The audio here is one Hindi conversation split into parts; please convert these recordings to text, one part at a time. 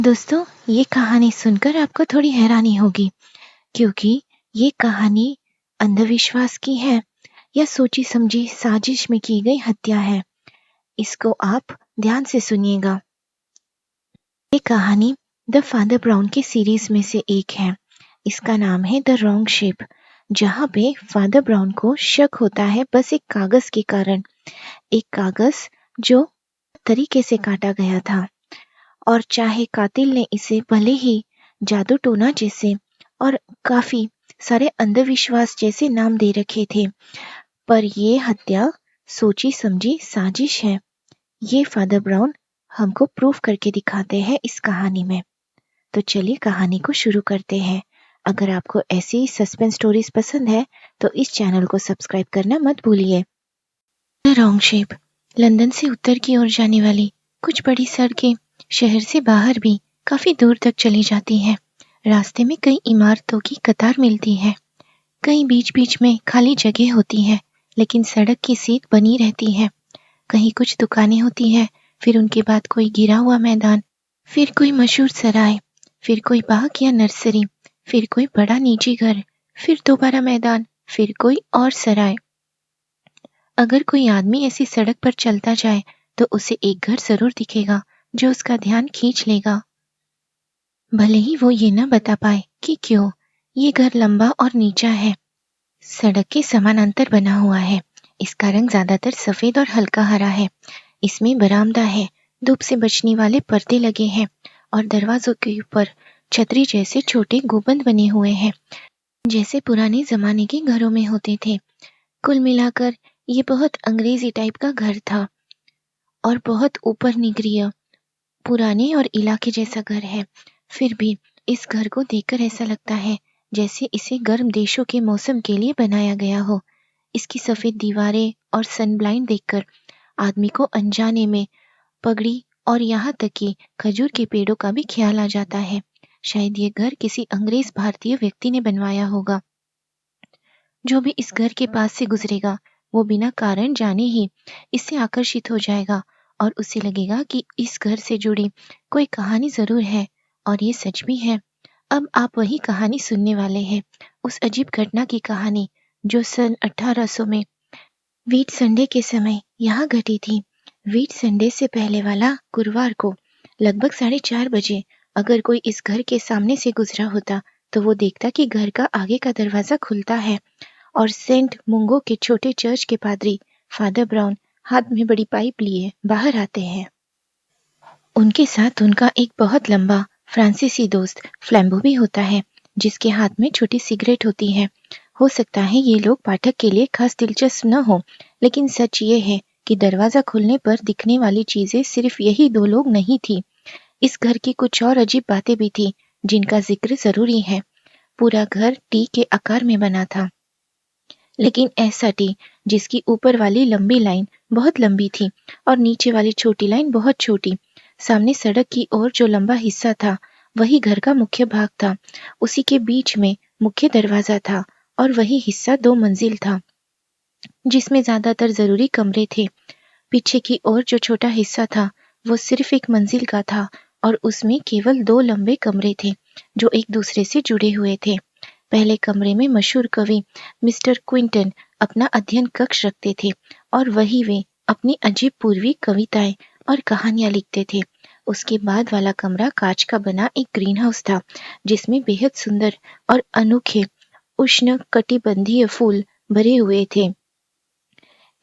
दोस्तों, ये कहानी सुनकर आपको थोड़ी हैरानी होगी क्योंकि ये कहानी अंधविश्वास की है या सोची समझी साजिश में की गई हत्या है। इसको आप ध्यान से सुनिएगा। ये कहानी द फादर ब्राउन के सीरीज में से एक है। इसका नाम है द रॉन्ग शेप, जहाँ पे फादर ब्राउन को शक होता है बस एक कागज के कारण। एक कागज जो तरीके से काटा गया था, और चाहे कातिल ने इसे भले ही जादू टोना जैसे और काफी सारे अंधविश्वास जैसे नाम दे रखे थे, पर ये हत्या सोची समझी साजिश है। ये फादर ब्राउन हमको प्रूफ करके दिखाते हैं इस कहानी में। तो चलिए कहानी को शुरू करते हैं। अगर आपको ऐसी सस्पेंस स्टोरीज पसंद है तो इस चैनल को सब्सक्राइब करना मत भूलिए। The wrong shape. लंदन से उत्तर की ओर जाने वाली कुछ बड़ी सड़कें शहर से बाहर भी काफी दूर तक चली जाती हैं। रास्ते में कई इमारतों की कतार मिलती है। कहीं बीच बीच में खाली जगह होती है, लेकिन सड़क की सीध बनी रहती है। कहीं कुछ दुकानें होती हैं, फिर उनके बाद कोई गिरा हुआ मैदान, फिर कोई मशहूर सराय, फिर कोई बाग या नर्सरी, फिर कोई बड़ा निजी घर, फिर दोबारा मैदान, फिर कोई और सराय। अगर कोई आदमी ऐसी सड़क पर चलता जाए तो उसे एक घर जरूर दिखेगा जो उसका ध्यान खींच लेगा, भले ही वो ये न बता पाए कि क्यों। ये घर लंबा और नीचा है, सड़क के समानांतर बना हुआ है। इसका रंग ज्यादातर सफेद और हल्का हरा है। इसमें बरामदा है, धूप से बचने वाले पर्दे लगे हैं और दरवाजों के ऊपर छतरी जैसे छोटे गुंबद बने हुए हैं, जैसे पुराने जमाने के घरों में होते थे। कुल मिलाकर ये बहुत अंग्रेजी टाइप का घर था और बहुत ऊपर निगरीय, पुराने और इलाके जैसा घर है। फिर भी इस घर को देखकर ऐसा लगता है जैसे इसे गर्म देशों के मौसम के लिए बनाया गया हो। इसकी सफेद दीवारें और सन ब्लाइंड देखकर आदमी को अनजाने में पगड़ी और यहाँ तक कि खजूर के पेड़ों का भी ख्याल आ जाता है। शायद ये घर किसी अंग्रेज भारतीय व्यक्ति ने बनवाया होगा। जो भी इस घर के पास से गुजरेगा वो बिना कारण जाने ही इससे आकर्षित हो जाएगा और उसे लगेगा कि इस घर से जुड़ी कोई कहानी जरूर है, और ये सच भी है। अब आप वही कहानी सुनने वाले हैं, उस अजीब घटना की कहानी जो सन 1800 में व्हीट संडे के समय यहाँ घटी थी। व्हीट संडे से पहले वाला गुरुवार को लगभग 4:30 बजे अगर कोई इस घर के सामने से गुजरा होता तो वो देखता कि घर का आगे का दरवाजा खुलता है और सेंट मुंगो के छोटे चर्च के पादरी फादर ब्राउन हाथ में बड़ी पाइप लिए बाहर आते हैं। उनके साथ उनका एक बहुत लंबा फ्रांसीसी दोस्त फ्लैम्बो भी होता है, जिसके हाथ में छोटी सिगरेट होती है। हो सकता है ये लोग पाठक के लिए खास दिलचस्प न हो, लेकिन सच ये है कि दरवाजा खुलने पर दिखने वाली चीजें सिर्फ यही दो लोग नहीं थी। इस घर की कुछ और अजीब बातें भी थी जिनका जिक्र जरूरी है। पूरा घर टी के आकार में बना था, लेकिन ऐसा टी जिसकी ऊपर वाली लंबी लाइन बहुत लंबी थी और नीचे वाली छोटी लाइन बहुत छोटी। सामने सड़क की ओर जो लंबा हिस्सा था वही घर का मुख्य भाग था। उसी के बीच में मुख्य दरवाजा था और वही हिस्सा 2 मंजिल था जिसमें ज्यादातर जरूरी कमरे थे। पीछे की ओर जो छोटा हिस्सा था वो सिर्फ 1 मंजिल का था और उसमें केवल 2 लंबे कमरे थे जो एक दूसरे से जुड़े हुए थे। पहले कमरे में मशहूर कवि मिस्टर क्विंटन अपना अध्ययन कक्ष रखते थे और वही वे अपनी अजीब पूर्वी कविताएं और कहानियां लिखते थे। उसके बाद वाला कमरा कांच का बना एक ग्रीन हाउस था जिसमें बेहद सुंदर और अनोखे उष्ण कटिबंधीय फूल भरे हुए थे।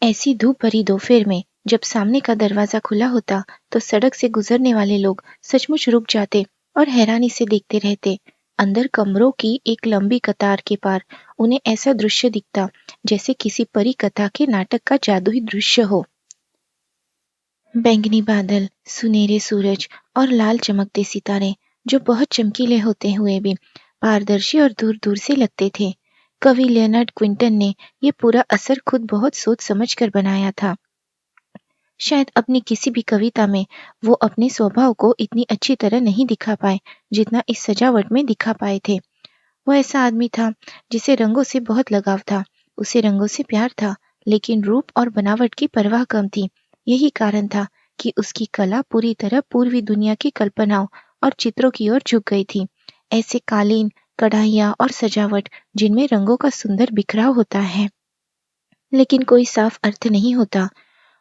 ऐसी धूप भरी दोपहर में जब सामने का दरवाजा खुला होता तो सड़क से गुजरने वाले लोग सचमुच रुक जाते और हैरानी से देखते रहते। अंदर कमरों की एक लंबी कतार के पार उन्हें ऐसा दृश्य दिखता जैसे किसी परी कथा के नाटक का जादुई दृश्य हो। बैंगनी बादल, सुनहरे सूरज और लाल चमकते सितारे जो बहुत चमकीले होते हुए भी पारदर्शी और दूर दूर से लगते थे। कवि लियोनार्ड क्विंटन ने ये पूरा असर खुद बहुत सोच समझ कर बनाया था। शायद अपनी किसी भी कविता में वो अपने स्वभाव को इतनी अच्छी तरह नहीं दिखा पाए जितना इस सजावट में दिखा पाए थे। वो ऐसा आदमी था जिसे रंगों से बहुत लगाव था। उसे रंगों से प्यार था, लेकिन रूप और बनावट की परवाह कम थी। यही कारण था कि उसकी कला पूरी तरह पूर्वी दुनिया की कल्पनाओं और चित्रों की ओर झुक गई थी। ऐसे कालीन, कढ़ाइयाँ और सजावट जिनमें रंगों का सुंदर बिखराव होता है, लेकिन कोई साफ अर्थ नहीं होता।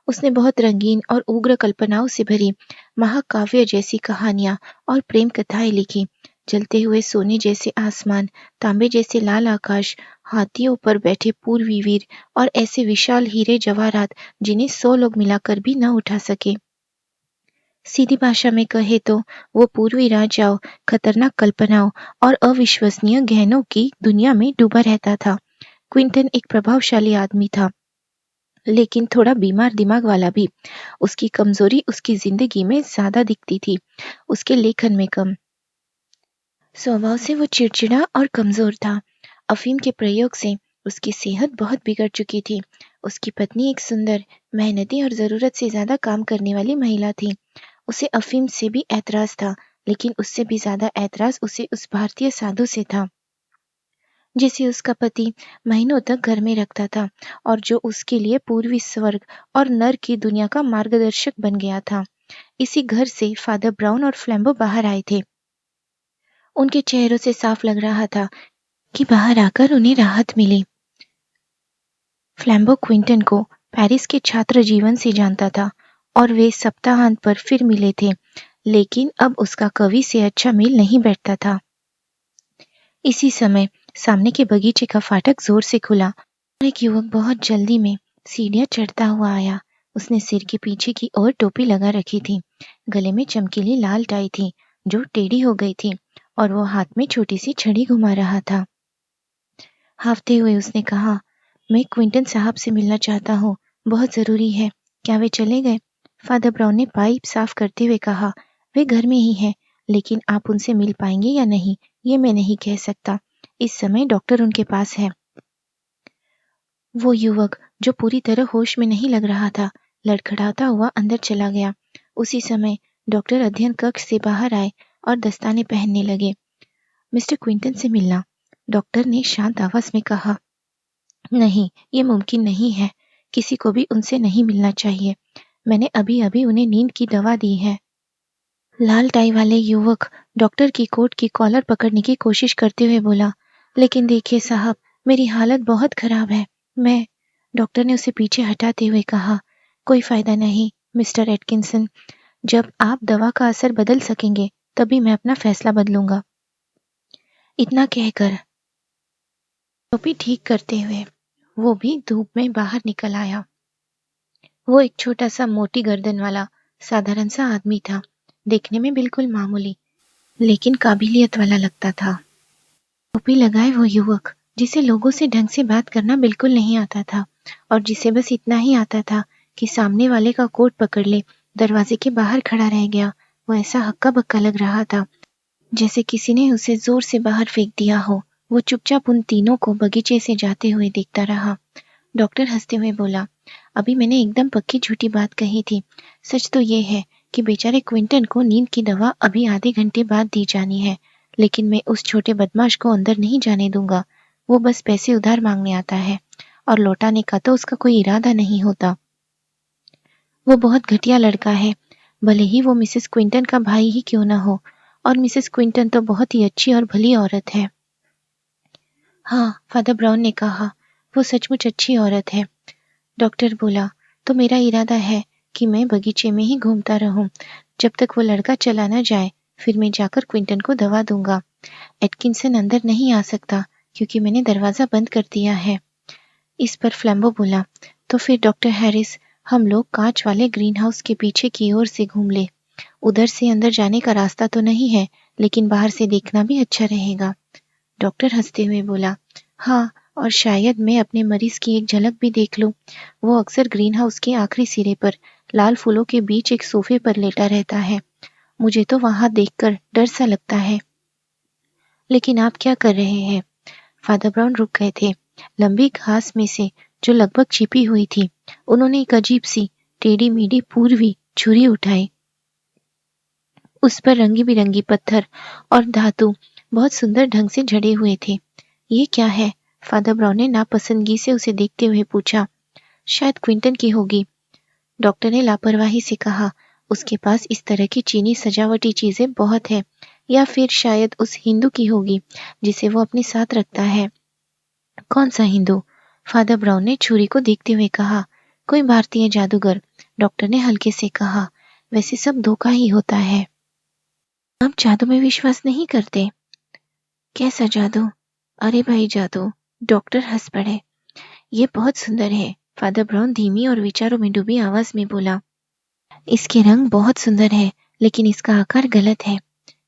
उसने बहुत रंगीन और उग्र कल्पनाओं से भरी महाकाव्य जैसी कहानियां और प्रेम कथाएं लिखी। जलते हुए सोने जैसे आसमान, तांबे जैसे लाल आकाश, हाथियों पर बैठे पूर्वी वीर और ऐसे विशाल हीरे जवाहरात जिन्हें 100 लोग मिलाकर भी न उठा सके। सीधी भाषा में कहे तो वो पूर्वी राजाओं, खतरनाक कल्पनाओं और अविश्वसनीय गहनों की दुनिया में डूबा रहता था। क्विंटन एक प्रभावशाली आदमी था, लेकिन थोड़ा बीमार दिमाग वाला भी। उसकी कमजोरी उसकी जिंदगी में ज्यादा दिखती थी, उसके लेखन में कम। स्वभाव से वो चिड़चिड़ा और कमजोर था। अफीम के प्रयोग से उसकी सेहत बहुत बिगड़ चुकी थी। उसकी पत्नी एक सुंदर, मेहनती और जरूरत से ज्यादा काम करने वाली महिला थी। उसे अफीम से भी ऐतराज था, लेकिन उससे भी ज्यादा ऐतराज उसे उस भारतीय साधु से था जिसे उसका पति महीनों तक घर में रखता था और जो उसके लिए पूर्वी स्वर्ग और नर की दुनिया का मार्गदर्शक बन गया था। इसी घर से फादर ब्राउन और फ्लैम्बो बाहर आए थे। उनके चेहरों से साफ लग रहा था कि बाहर आकर उन्हें राहत मिली। फ्लैम्बो क्विंटन को पेरिस के छात्र जीवन से जानता था और वे सप्ताहांत पर फिर मिले थे, लेकिन अब उसका कवि से अच्छा मेल नहीं बैठता था। इसी समय सामने के बगीचे का फाटक जोर से खुला और एक युवक बहुत जल्दी में सीढ़ियां चढ़ता हुआ आया। उसने सिर के पीछे की ओर टोपी लगा रखी थी, गले में चमकीली लाल टाई थी जो टेढ़ी हो गई थी और वो हाथ में छोटी सी छड़ी घुमा रहा था। हाफते हुए उसने कहा, मैं क्विंटन साहब से मिलना चाहता हूँ, बहुत जरूरी है। क्या वे चले गए? फादर ब्राउन ने पाइप साफ करते हुए कहा, वे घर में ही हैं, लेकिन आप उनसे मिल पाएंगे या नहीं ये मैं नहीं कह सकता। इस समय डॉक्टर उनके पास है। वो युवक जो पूरी तरह होश में नहीं लग रहा था, लड़खड़ाता हुआ अंदर चला गया। उसी समय डॉक्टर अध्ययन कक्ष से बाहर आए और दस्ताने पहनने लगे। मिस्टर क्विंटन से मिलना, डॉक्टर ने शांत आवाज में कहा। नहीं, ये मुमकिन नहीं है। किसी को भी उनसे नहीं मिलना चाहिए। मैंने अभी अभी उन्हें नींद की दवा दी है। लाल टाई वाले युवक डॉक्टर की कोट की कॉलर पकड़ने की कोशिश करते हुए बोला, लेकिन देखिए साहब, मेरी हालत बहुत खराब है। मैं डॉक्टर ने उसे पीछे हटाते हुए कहा, कोई फायदा नहीं मिस्टर एटकिंसन, जब आप दवा का असर बदल सकेंगे तभी मैं अपना फैसला बदलूंगा। इतना कहकर टोपी ठीक करते हुए वो भी धूप में बाहर निकल आया। वो एक छोटा सा मोटी गर्दन वाला साधारण सा आदमी था, देखने में बिल्कुल मामूली लेकिन काबिलियत वाला लगता था। टोपी लगाए वो युवक जिसे लोगों से ढंग से बात करना बिल्कुल नहीं आता था और जिसे बस इतना ही आता था कि सामने वाले का कोट पकड़ ले, दरवाजे के बाहर खड़ा रह गया। वो ऐसा हक्का बक्का लग रहा था जैसे किसी ने उसे जोर से बाहर फेंक दिया हो। वो चुपचाप उन तीनों को बगीचे से जाते हुए देखता रहा। डॉक्टर हंसते हुए बोला, अभी मैंने एकदम पक्की झूठी बात कही थी। सच तो ये है कि बेचारे क्विंटन को नींद की दवा अभी आधे घंटे बाद दी जानी है, लेकिन मैं उस छोटे बदमाश को अंदर नहीं जाने दूंगा। वो बस पैसे उधार मांगने आता है और लौटाने का तो उसका कोई इरादा नहीं होता। वो बहुत घटिया लड़का है, भले ही वो मिसेस क्विंटन का भाई ही क्यों ना हो, और मिसेस क्विंटन तो बहुत ही अच्छी और भली औरत है। हाँ, फादर ब्राउन ने कहा, वो सचमुच अच्छी औरत है। डॉक्टर बोला, तो मेरा इरादा है कि मैं बगीचे में ही घूमता रहूं जब तक वो लड़का चला न जाए, फिर मैं जाकर क्विंटन को दवा दूंगा। एटकिंसन अंदर नहीं आ सकता क्योंकि मैंने दरवाजा बंद कर दिया है। इस पर फ्लैम्बो बोला, तो फिर डॉक्टर हैरिस, हम लोग कांच वाले ग्रीन हाउस के पीछे की ओर से घूम ले। उधर से अंदर जाने का रास्ता तो नहीं है, लेकिन बाहर से देखना भी अच्छा रहेगा। डॉक्टर हंसते हुए बोला, हाँ, और शायद मैं अपने मरीज की एक झलक भी देख लूं। वो अक्सर ग्रीन हाउस के आखिरी सिरे पर लाल फूलों के बीच एक सोफे पर लेटा रहता है। मुझे तो वहां देखकर डर सा लगता है। लेकिन आप क्या कर रहे हैं? फादर ब्राउन रुक गए थे। लंबी घास में से जो लगभग छिपी हुई थी, उन्होंने एक अजीब सी टेढ़ी मेढ़ी पूर्वी छुरी उठाई। उस पर रंगी बिरंगी पत्थर और धातु बहुत सुंदर ढंग से जड़े हुए थे। ये क्या है? फादर ब्राउन ने नापसंदगी से उसे देखते हुए पूछा। शायद क्विंटन की होगी, डॉक्टर ने लापरवाही से कहा। उसके पास इस तरह की चीनी सजावटी चीजें बहुत है, या फिर शायद उस हिंदू की होगी जिसे वो अपने साथ रखता है। कौन सा हिंदू? फादर ब्राउन ने छुरी को देखते हुए कहा। कोई भारतीय जादूगर, डॉक्टर ने हल्के से कहा। वैसे सब धोखा ही होता है। आप जादू में विश्वास नहीं करते? कैसा जादू? अरे भाई जादू। डॉक्टर हंस पड़े। ये बहुत सुंदर है, फादर ब्राउन धीमी और विचारों में डूबी आवाज में बोला। इसके रंग बहुत सुंदर है, लेकिन इसका आकार गलत है।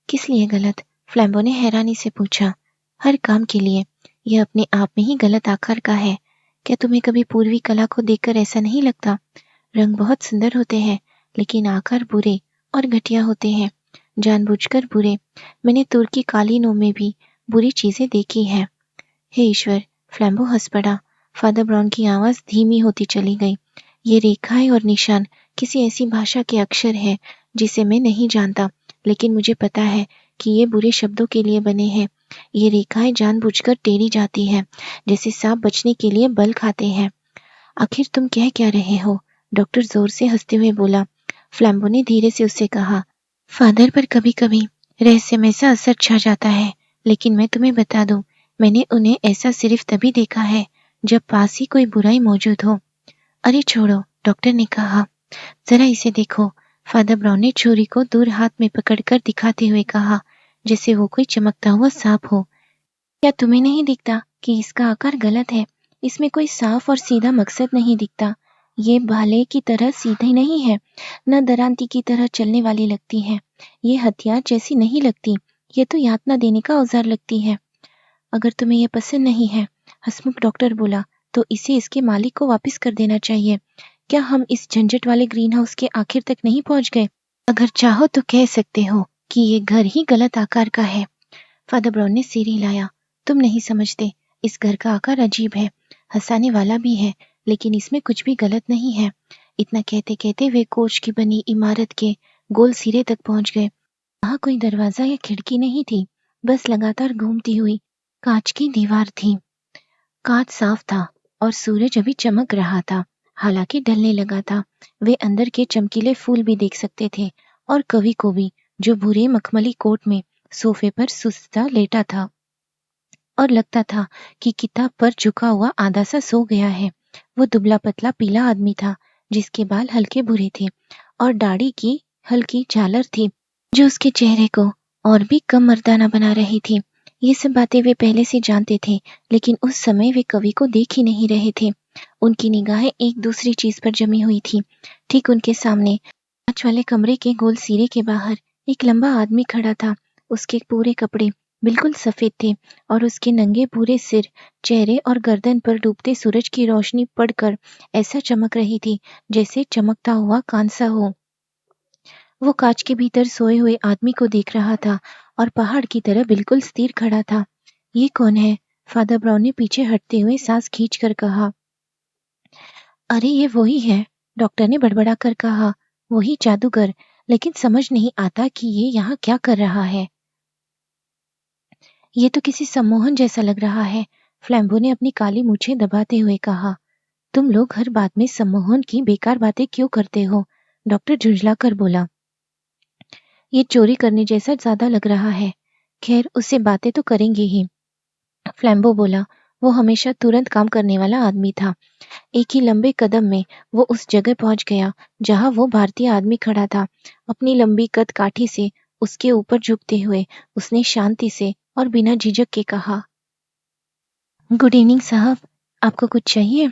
किस लिए गलत? फ्लैम्बो ने हैरानी से पूछा। हर काम के लिए। यह अपने आप में ही गलत आकार का है। क्या तुम्हें कभी पूर्वी कला को देखकर ऐसा नहीं लगता? रंग बहुत सुंदर होते हैं, लेकिन आकार बुरे और घटिया होते हैं, जानबूझकर बुरे। मैंने तुर्की कालीनों में भी बुरी चीजें देखी हैं। हे ईश्वर! फ्लैम्बो हंस पड़ा। फादर ब्राउन की आवाज धीमी होती चली गई। ये रेखाएं और निशान किसी ऐसी भाषा के अक्षर हैं जिसे मैं नहीं जानता, लेकिन मुझे पता है कि ये बुरे शब्दों के लिए बने हैं। ये रेखाएं जानबूझकर टेढ़ी जाती हैं, जैसे सांप बचने के लिए बल खाते हैं। आखिर तुम कह क्या रहे हो? डॉक्टर जोर से हंसते हुए बोला। फ्लैम्बो ने धीरे से उससे कहा, फादर पर कभी कभी रहस्यमय सा असर छा जाता है, लेकिन मैं तुम्हें बता दूं, मैंने उन्हें ऐसा सिर्फ तभी देखा है जब पास ही कोई बुराई मौजूद हो। अरे छोड़ो, डॉक्टर ने कहा। जरा इसे देखो। फादर ब्राउन ने छुरी को दूर हाथ में पकड़कर दिखाते हुए कहा, जैसे वो कोई चमकता हुआ सांप हो। क्या तुम्हें नहीं दिखता कि इसका आकार गलत है? इसमें कोई साफ और सीधा मकसद नहीं दिखता। ये भाले की तरह सीधी नहीं है, न दरांती की तरह चलने वाली लगती है। ये हथियार जैसी नहीं लगती, ये तो यातना देने का औजार लगती है। अगर तुम्हें यह पसंद नहीं है, हंसमुख डॉक्टर बोला, तो इसे इसके मालिक को वापस कर देना चाहिए। क्या हम इस झंझट वाले ग्रीन हाउस के आखिर तक नहीं पहुंच गए? अगर चाहो तो कह सकते हो कि ये घर ही गलत आकार का है। फादर ब्राउन ने सिर हिलाया। तुम नहीं समझते, इस घर का आकार अजीब है, हंसाने वाला भी है, लेकिन इसमें कुछ भी गलत नहीं है। इतना कहते कहते वे कोच की बनी इमारत के गोल सिरे तक पहुंच गए। वहां कोई दरवाजा या खिड़की नहीं थी, बस लगातार घूमती हुई कांच की दीवार थी। कांच साफ था और सूरज अभी चमक रहा था, हालांकि ढलने लगा था। वे अंदर के चमकीले फूल भी देख सकते थे और कवि को भी, जो भूरे मखमली कोट में सोफे पर सुस्ता लेटा था और लगता था कि किताब पर झुका हुआ आधा सा सो गया है। वो दुबला पतला पीला आदमी था, जिसके बाल हल्के भूरे थे और दाढ़ी की हल्की झालर थी, जो उसके चेहरे को और भी कम मर्दाना बना रही थी। ये सब बातें वे पहले से जानते थे, लेकिन उस समय वे कवि को देख ही नहीं रहे थे। उनकी निगाहें एक दूसरी चीज पर जमी हुई थी। ठीक उनके सामने कांच वाले कमरे के गोल सिरे के बाहर एक लंबा आदमी खड़ा था। उसके पूरे कपड़े बिल्कुल सफेद थे और उसके नंगे पूरे सिर, चेहरे और गर्दन पर डूबते सूरज की रोशनी पड़कर ऐसा चमक रही थी जैसे चमकता हुआ कांसा हो। वो कांच के भीतर सोए हुए आदमी को देख रहा था और पहाड़ की तरह बिल्कुल स्थिर खड़ा था। ये कौन है? फादर ब्राउन ने पीछे हटते हुए सांस खींचकर कहा। अरे ये वही है, डॉक्टर ने बड़बड़ा कर कहा। वही जादूगर, लेकिन समझ नहीं आता कि ये यहाँ क्या कर रहा है। ये तो किसी सम्मोहन जैसा लग रहा है, फ्लैम्बो ने अपनी काली मूछें दबाते हुए कहा। तुम लोग हर बात में सम्मोहन की बेकार बातें क्यों करते हो? डॉक्टर झुंझला कर बोला। ये चोरी करने जैसा ज्यादा लग रहा है। खैर, उससे बातें तो करेंगे ही, फ्लैम्बो बोला। वो हमेशा तुरंत काम करने वाला आदमी था। एक ही लंबे कदम में वो उस जगह पहुंच गया जहां वो भारतीय आदमी खड़ा था। अपनी लंबी कद काठी से उसके ऊपर झुकते हुए उसने शांति से और बिना झिझक के कहा, गुड इवनिंग साहब, आपको कुछ चाहिए?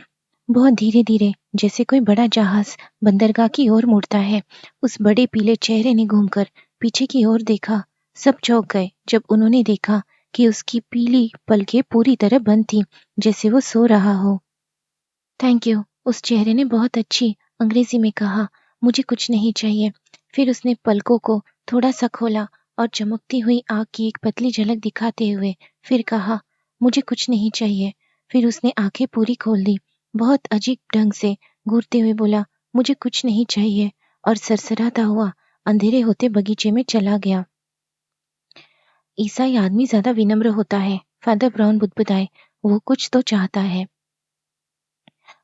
बहुत धीरे धीरे, जैसे कोई बड़ा जहाज बंदरगाह की ओर मुड़ता है। उस बड़े पीले चेहरे ने घूमकर पीछे की ओर देखा। सब चौंक गए जब उन्होंने देखा कि उसकी पीली पलकें पूरी तरह बंद थी, जैसे वो सो रहा हो। थैंक यू, उस चेहरे ने बहुत अच्छी अंग्रेजी में कहा। मुझे कुछ नहीं चाहिए। फिर उसने पलकों को थोड़ा सा खोला और चमकती हुई आग की एक पतली झलक दिखाते हुए फिर कहा, मुझे कुछ नहीं चाहिए। फिर उसने आंखें पूरी खोल दी, बहुत अजीब ढंग से घूरते हुए बोला, मुझे कुछ नहीं चाहिए, और सरसराता हुआ अंधेरे होते बगीचे में चला गया। ईसाई आदमी ज्यादा विनम्र होता है, फादर ब्राउन बुदबुदाए। वो कुछ तो चाहता है।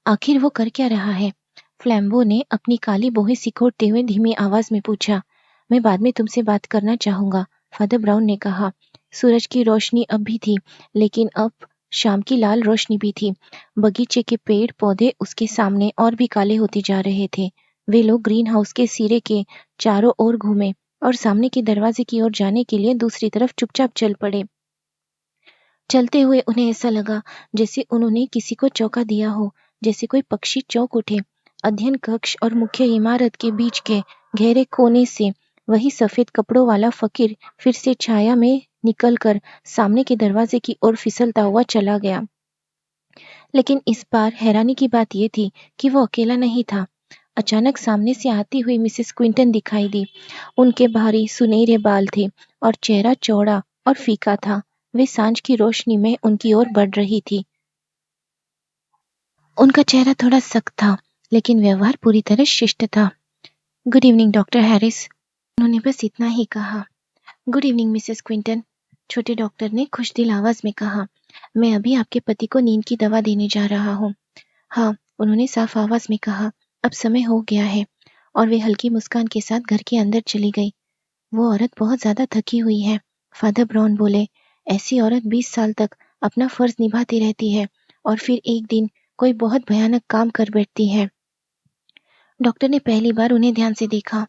आखिर वो कर क्या रहा है? फ्लैम्बो ने अपनी काली बोहें सिकोड़ते हुए धीमी आवाज में पूछा। मैं बाद में तुमसे बात करना चाहूंगा, फादर ब्राउन ने कहा। सूरज की रोशनी अब भी थी, लेकिन अब शाम की लाल रोशनी भी थी। बगीचे के पेड़ पौधे उसके सामने और भी काले होते जा रहे थे। वे लोग ग्रीन हाउस के सिरे के चारों ओर घूमे और सामने के दरवाजे की ओर जाने के लिए दूसरी तरफ चुपचाप चल पड़े। चलते हुए उन्हें ऐसा लगा जैसे उन्होंने किसी को चौंका दिया हो, जैसे कोई पक्षी चौंक उठे। अध्ययन कक्ष और मुख्य इमारत के बीच के गहरे कोने से वही सफेद कपड़ों वाला फकीर फिर से छाया में निकलकर सामने के दरवाजे की ओर फिसलता हुआ चला गया। लेकिन इस बार हैरानी की बात यह थी कि वो अकेला नहीं था। अचानक सामने से आती हुई मिसेस क्विंटन दिखाई दी। उनके भारी सुनहरे बाल थे और चेहरा चौड़ा और फीका था। वे सांझ की रोशनी में उनकी ओर बढ़ रही थी। उनका चेहरा थोड़ा सख्त था, लेकिन व्यवहार पूरी तरह शिष्ट था। गुड इवनिंग डॉक्टर हैरिस, उन्होंने बस इतना ही कहा। गुड इवनिंग मिसेस क्विंटन, छोटे डॉक्टर ने खुशदिल आवाज में कहा। मैं अभी आपके पति को नींद की दवा देने जा रहा हूँ। हाँ, उन्होंने साफ आवाज में कहा। अब समय हो गया है। और वे हल्की मुस्कान के साथ घर के अंदर चली गई। वो औरत बहुत ज्यादा थकी हुई है, फादर ब्राउन बोले। ऐसी औरत 20 साल तक अपना फर्ज निभाती रहती है और फिर एक दिन कोई बहुत भयानक काम कर बैठती है। डॉक्टर ने पहली बार उन्हें ध्यान से देखा।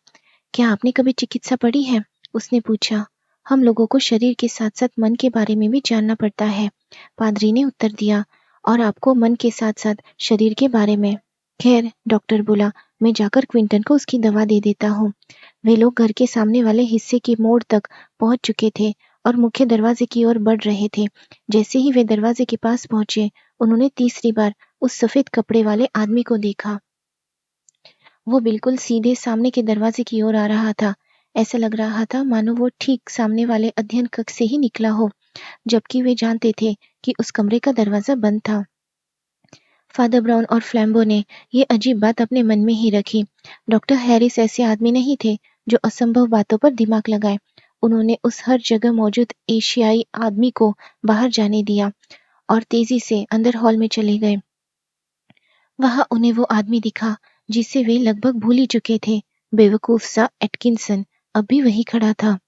क्या आपने कभी चिकित्सा पढ़ी है? उसने पूछा। हम लोगों को शरीर के साथ साथ मन के बारे में भी जानना पड़ता है, पादरी ने उत्तर दिया। और आपको मन के साथ साथ शरीर के बारे में। खैर, डॉक्टर बोला, मैं जाकर क्विंटन को उसकी दवा दे देता हूँ। वे लोग घर के सामने वाले हिस्से की मोड़ तक पहुंच चुके थे और मुख्य दरवाजे की ओर बढ़ रहे थे। जैसे ही वे दरवाजे के पास पहुंचे, उन्होंने तीसरी बार उस सफेद कपड़े वाले आदमी को देखा। वो बिल्कुल सीधे सामने के दरवाजे की ओर आ रहा था। ऐसा लग रहा था मानो वो ठीक सामने वाले अध्ययन कक्ष से ही निकला हो, जबकि वे जानते थे कि उस कमरे का दरवाजा बंद था। फादर ब्राउन और फ्लैम्बो ने ये अजीब बात अपने मन में ही रखी। डॉक्टर हैरिस ऐसे आदमी नहीं थे जो असंभव बातों पर दिमाग लगाए। उन्होंने उस हर जगह मौजूद एशियाई आदमी को बाहर जाने दिया और तेजी से अंदर हॉल में चले गए। वहां उन्हें वो आदमी दिखा जिसे वे लगभग भूल ही चुके थे। बेवकूफ सा एटकिंसन अब भी वही खड़ा था।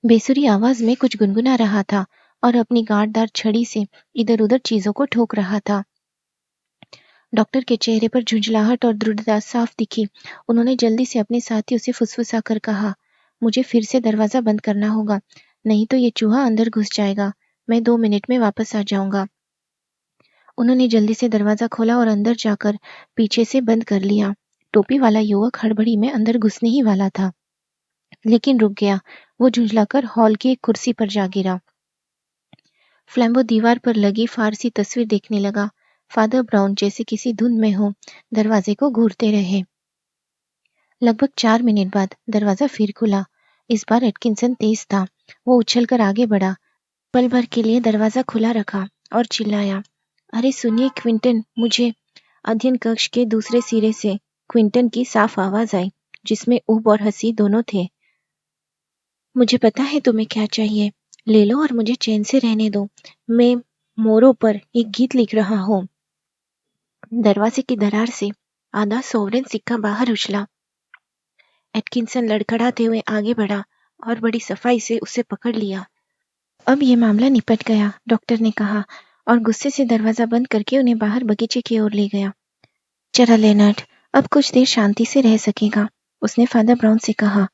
बेसुरी आवाज में कुछ गुनगुना रहा था और अपनी गांठदार छड़ी से इधर उधर चीजों को ठोक रहा था। डॉक्टर के चेहरे पर झुंझलाहट और दृढ़ता साफ दिखी। उन्होंने जल्दी से अपने साथियों से फुसफुसाकर कहा, मुझे फिर से दरवाजा बंद करना होगा, नहीं तो ये चूहा अंदर घुस जाएगा। मैं 2 मिनट में वापस आ जाऊंगा। उन्होंने जल्दी से दरवाजा खोला और अंदर जाकर पीछे से बंद कर लिया। टोपी वाला युवक हड़बड़ी में अंदर घुसने ही वाला था, लेकिन रुक गया। वो झुंझलाकर हॉल की एक कुर्सी पर जा गिरा। फ्लैम्बो दीवार पर लगी फारसी तस्वीर देखने लगा। फादर ब्राउन जैसे किसी धुन में हो दरवाजे को घूरते रहे। लगभग 4 मिनट बाद दरवाजा फिर खुला। इस बार एटकिंसन तेज था। वो उछलकर आगे बढ़ा, पल भर के लिए दरवाजा खुला रखा और चिल्लाया, अरे सुनिए क्विंटन, मुझे। अध्ययन कक्ष के दूसरे सिरे से क्विंटन की साफ आवाज आई, जिसमें ऊब और हंसी दोनों थे। मुझे पता है तुम्हें क्या चाहिए। ले लो और मुझे चैन से रहने दो। मैं मोरों पर एक गीत लिख रहा हूँ। दरवाजे की दरार से आधा सोवरेन सिक्का बाहर उछला। एटकिंसन लड़खड़ाते हुए आगे बढ़ा और बड़ी सफाई से उसे पकड़ लिया। अब ये मामला निपट गया, डॉक्टर ने कहा और गुस्से से दरवाजा बंद करके उन्हें बाहर बगीचे की ओर ले गया। चला लेनर्ड, अब कुछ देर शांति से रह सकेगा, उसने फादर ब्राउन से कहा।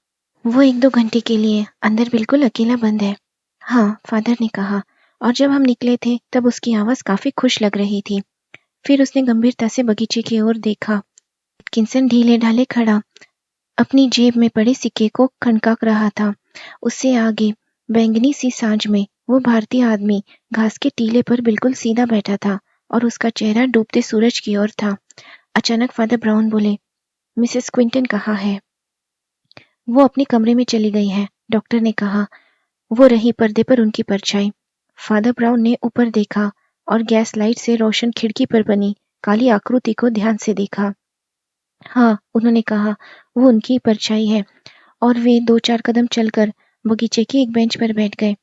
वो 1-2 घंटे के लिए अंदर बिल्कुल अकेला बंद है। हाँ, फादर ने कहा, और जब हम निकले थे तब उसकी आवाज काफी खुश लग रही थी। फिर उसने गंभीरता से बगीचे की ओर देखा। एटकिंसन ढीले ढाले खड़ा अपनी जेब में पड़े सिक्के को खनका रहा था। उससे आगे बैंगनी सी सांझ में वो भारतीय आदमी घास के टीले पर बिल्कुल सीधा बैठा था और उसका चेहरा डूबते सूरज की ओर था। अचानक फादर ब्राउन बोले, मिसेस क्विंटन कहाँ है? वो अपने कमरे में चली गई है, डॉक्टर ने कहा। वो रही पर्दे पर उनकी परछाई। फादर ब्राउन ने ऊपर देखा और गैस लाइट से रोशन खिड़की पर बनी काली आकृति को ध्यान से देखा। हाँ, उन्होंने कहा, वो उनकी परछाई है। और वे 2-4 कदम चलकर बगीचे की एक बेंच पर बैठ गए।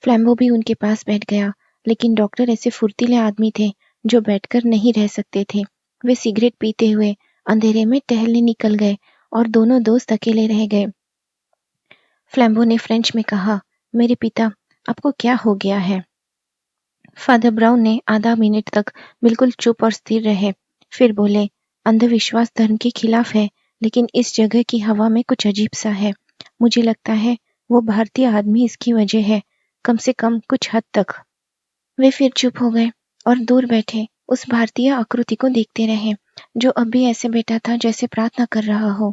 फ्लैम्बो भी उनके पास बैठ गया, लेकिन डॉक्टर ऐसे फुर्तीले आदमी थे जो बैठकर नहीं रह सकते थे। वे सिगरेट पीते हुए अंधेरे में टहलने निकल गए और दोनों दोस्त अकेले रह गए। फ्लैम्बो ने फ्रेंच में कहा, मेरे पिता, आपको क्या हो गया है? फादर ब्राउन ने आधा मिनट तक बिल्कुल चुप और स्थिर रहे, फिर बोले, अंधविश्वास धर्म के खिलाफ है, लेकिन इस जगह की हवा में कुछ अजीब सा है। मुझे लगता है वो भारतीय आदमी इसकी वजह है, कम से कम कुछ हद तक। वे फिर चुप हो गए और दूर बैठे उस भारतीय आकृति को देखते रहे, जो अब भी ऐसे बैठा था जैसे प्रार्थना कर रहा हो।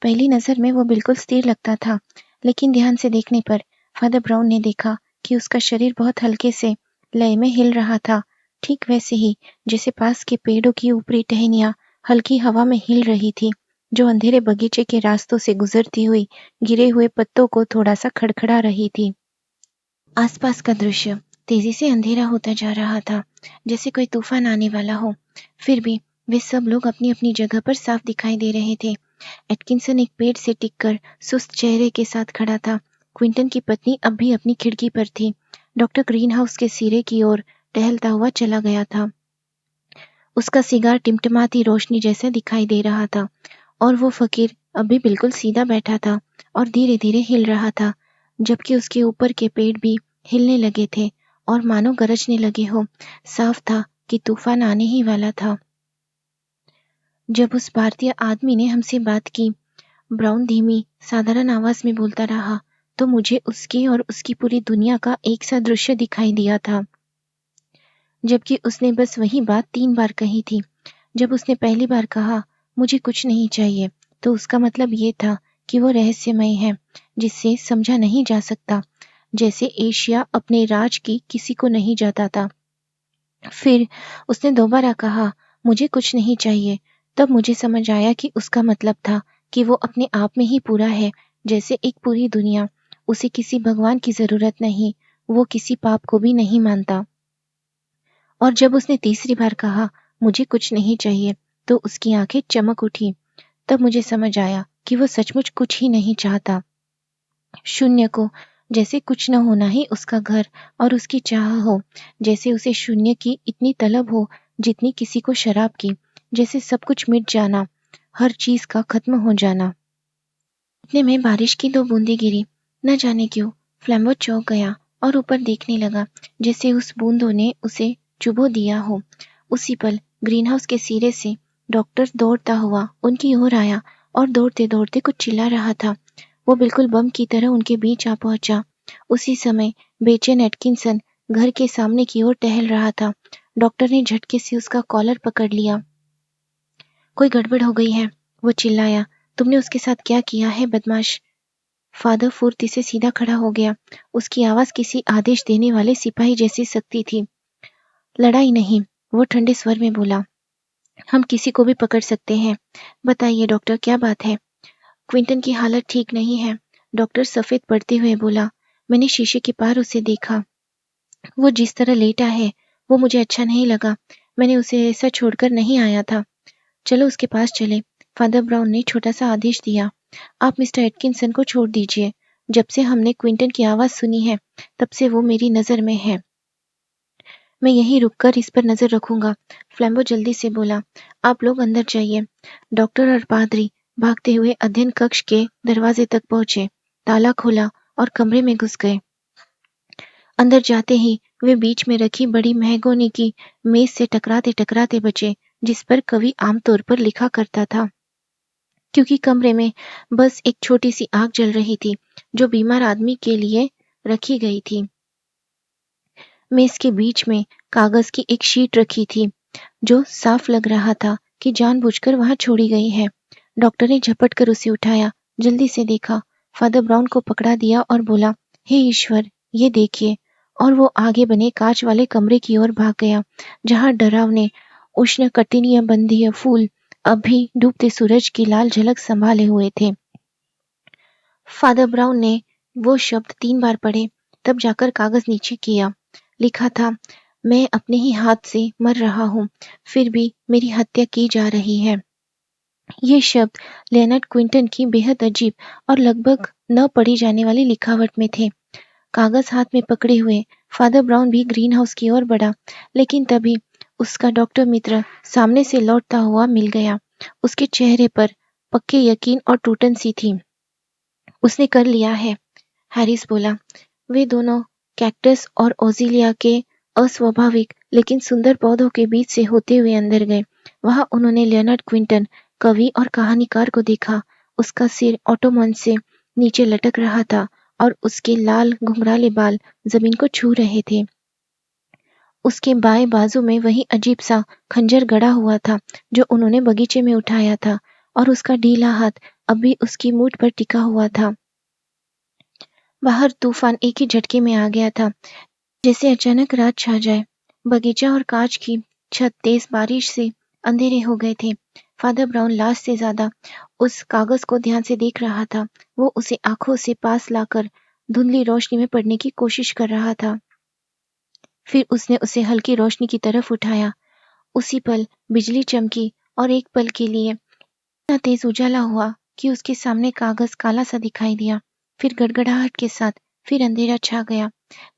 पहली नजर में वो बिल्कुल स्थिर लगता था, लेकिन ध्यान से देखने पर फादर ब्राउन ने देखा कि उसका शरीर बहुत हल्के से लय में हिल रहा था, ठीक वैसे ही जैसे पास के पेड़ों की ऊपरी टहनियां हल्की हवा में हिल रही थी, जो अंधेरे बगीचे के रास्तों से गुजरती हुई गिरे हुए पत्तों को थोड़ा सा खड़खड़ा रही थी। आसपास का दृश्य तेजी से अंधेरा होता जा रहा था, जैसे कोई तूफान आने वाला हो। फिर भी वे सब लोग अपनी अपनी जगह पर साफ दिखाई दे रहे थे। एटकिंसन एक पेड़ से टिककर सुस्त चेहरे के साथ खड़ा था। क्विंटन की पत्नी अब भी अपनी खिड़की पर थी। डॉक्टर ग्रीनहाउस के सिरे की ओर टहलता हुआ चला गया था। उसका सिगार टिमटिमाती रोशनी जैसा दिखाई दे रहा था, और वो फकीर अभी बिल्कुल सीधा बैठा था और धीरे धीरे हिल रहा था, जबकि उसके ऊपर के पेड़ भी हिलने लगे थे और मानो गरजने लगे हो। साफ था कि तूफान आने ही वाला था। जब उस भारतीय आदमी ने हमसे बात की, ब्राउन धीमी साधारण आवाज में बोलता रहा, तो मुझे उसकी और उसकी पूरी दुनिया का एक सा दृश्य दिखाई दिया था, जबकि उसने बस वही बात 3 बार कही थी। जब उसने पहली बार कहा, मुझे कुछ नहीं चाहिए, तो उसका मतलब ये था कि वो रहस्यमय है, जिससे समझा नहीं जा सकता, जैसे एशिया अपने राज की किसी को नहीं जताता। फिर उसने दोबारा कहा, मुझे कुछ नहीं चाहिए, तब मुझे समझ आया कि उसका मतलब था कि वो अपने आप में ही पूरा है, जैसे एक पूरी दुनिया। उसे किसी भगवान की जरूरत नहीं, वो किसी पाप को भी नहीं मानता। और जब उसने तीसरी बार कहा, मुझे कुछ नहीं चाहिए, तो उसकी आंखें चमक उठी। तब मुझे समझ आया कि वो सचमुच कुछ ही नहीं चाहता। शून्य को, जैसे कुछ न होना ही उसका घर और उसकी चाह हो, जैसे उसे शून्य की इतनी तलब हो जितनी किसी को शराब की, जैसे सब कुछ मिट जाना, हर चीज का खत्म हो जाना। इतने में बारिश की 2 बूंदें गिरी। न जाने क्यों फ्लैम्बो चौंक गया और ऊपर देखने लगा, जैसे उस बूंदों ने उसे चुभो दिया हो। उसी पल ग्रीनहाउस के सिरे से डॉक्टर दौड़ता हुआ उनकी ओर आया और दौड़ते दौड़ते कुछ चिल्ला रहा था। वो बिल्कुल बम की तरह उनके बीच आ पहुंचा। उसी समय बेचैन एटकिंसन घर के सामने की ओर टहल रहा था। डॉक्टर ने झटके से उसका कॉलर पकड़ लिया। कोई गड़बड़ हो गई है, वो चिल्लाया। तुमने उसके साथ क्या किया है, बदमाश? फादर फुर्ती से सीधा खड़ा हो गया। उसकी आवाज किसी आदेश देने वाले सिपाही जैसी सख्ती थी। लड़ाई नहीं, वो ठंडे स्वर में बोला। हम किसी को भी पकड़ सकते हैं। बताइए डॉक्टर, क्या बात है? क्विंटन की हालत ठीक नहीं है, डॉक्टर सफेद पड़ते हुए बोला। मैंने शीशे के पार उसे देखा। वो जिस तरह लेटा है, वो मुझे अच्छा नहीं लगा। मैंने उसे ऐसा छोड़कर नहीं आया था। चलो उसके पास चले। फादर ब्राउन ने छोटा सा आदेश दिया। आप मिस्टर एटकिंसन को छोड़ दीजिए। जब से हमने क्विंटन की आवाज सुनी है, तब से वो मेरी नजर में है। मैं यहीं रुककर इस पर नजर रखूंगा। फ्लैम्बो जल्दी से बोला। आप लोग अंदर जाइए। डॉक्टर और पादरी भागते हुए अध्ययन कक्ष के दरवाजे तक पहुंचे, ताला खोला और कमरे में घुस गए। अंदर जाते ही वे बीच में रखी बड़ी मेहगोनी की मेज से टकराते टकराते बचे, जिस पर कवि आमतौर पर लिखा करता था। क्योंकि कमरे में बस एक छोटी सी आग जल रही थी, जो बीमार आदमी के लिए रखी गई थी। मेज के बीच में कागज की एक शीट रखी थी, जो साफ लग रहा था कि जानबूझकर वहां छोड़ी गई है। डॉक्टर ने झपट कर उसे उठाया, जल्दी से देखा, फादर ब्राउन को पकड़ा दिया और बोला, हे ईश्वर, ये देखिए। और वो आगे बने कांच वाले कमरे की ओर भाग गया, जहां डरावने उष्णकटिबंधीय बंधीय फूल अभी डूबते सूरज की लाल झलक संभाले हुए थे। फादर ब्राउन ने वो शब्द 3 बार पढ़े, तब जाकर कागज नीचे किया। लिखा था, मैं अपने ही हाथ से मर रहा हूँ, फिर भी मेरी हत्या की जा रही है। ये शब्द लेनर्ड क्विंटन की बेहद अजीब और लगभग न पढ़ी जाने वाली लिखावट में थे। कागज हाथ में पकड़े हुए फादर ब्राउन भी ग्रीन हाउस की ओर बढ़ा, लेकिन तभी उसका डॉक्टर मित्र सामने से लौटता हुआ मिल गया। उसके चेहरे पर पक्के यकीन और टूटन सी थी। उसने कर लिया है, हैरिस बोला। वे दोनों कैक्टस और ओजिलिया के अस्वाभाविक लेकिन सुंदर पौधों के बीच से होते हुए अंदर गए। वहां उन्होंने लियोनार्ड क्विंटन, कवि और कहानीकार को देखा। उसका सिर ऑटोमन से नीचे लटक रहा था और उसके लाल घुंघराले बाल जमीन को छू रहे थे। उसके बाएं बाजू में वही अजीब सा खंजर गड़ा हुआ था जो उन्होंने बगीचे में उठाया था, और उसका ढीला हाथ अब भी उसकी मूठ पर टिका हुआ था। बाहर तूफान एक ही झटके में आ गया था, जैसे अचानक रात छा जाए। बगीचा और कांच की छत तेज बारिश से अंधेरे हो गए थे। फादर ब्राउन लाश से ज्यादा उस कागज को ध्यान से देख रहा था। वो उसे आंखों से पास लाकर धुंधली रोशनी में पढ़ने की कोशिश कर रहा था। फिर उसने उसे हल्की रोशनी की तरफ उठाया। उसी पल बिजली चमकी और एक पल के लिए इतना तेज उजाला हुआ कि उसके सामने कागज काला सा दिखाई दिया। फिर गड़गड़ाहट के साथ फिर अंधेरा छा गया।